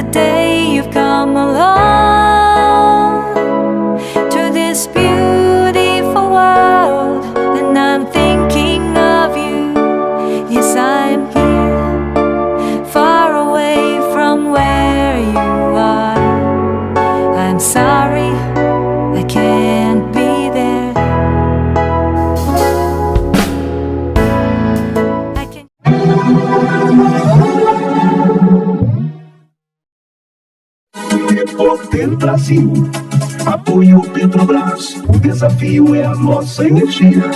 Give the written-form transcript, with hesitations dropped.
the day you've come along to this beautiful world, and I'm thinking of you. Yes, I'm here, far away from where you are. I'm sorry, I can't be there. I can... Repórter Brasil, apoio Petrobras, o desafio é a nossa energia.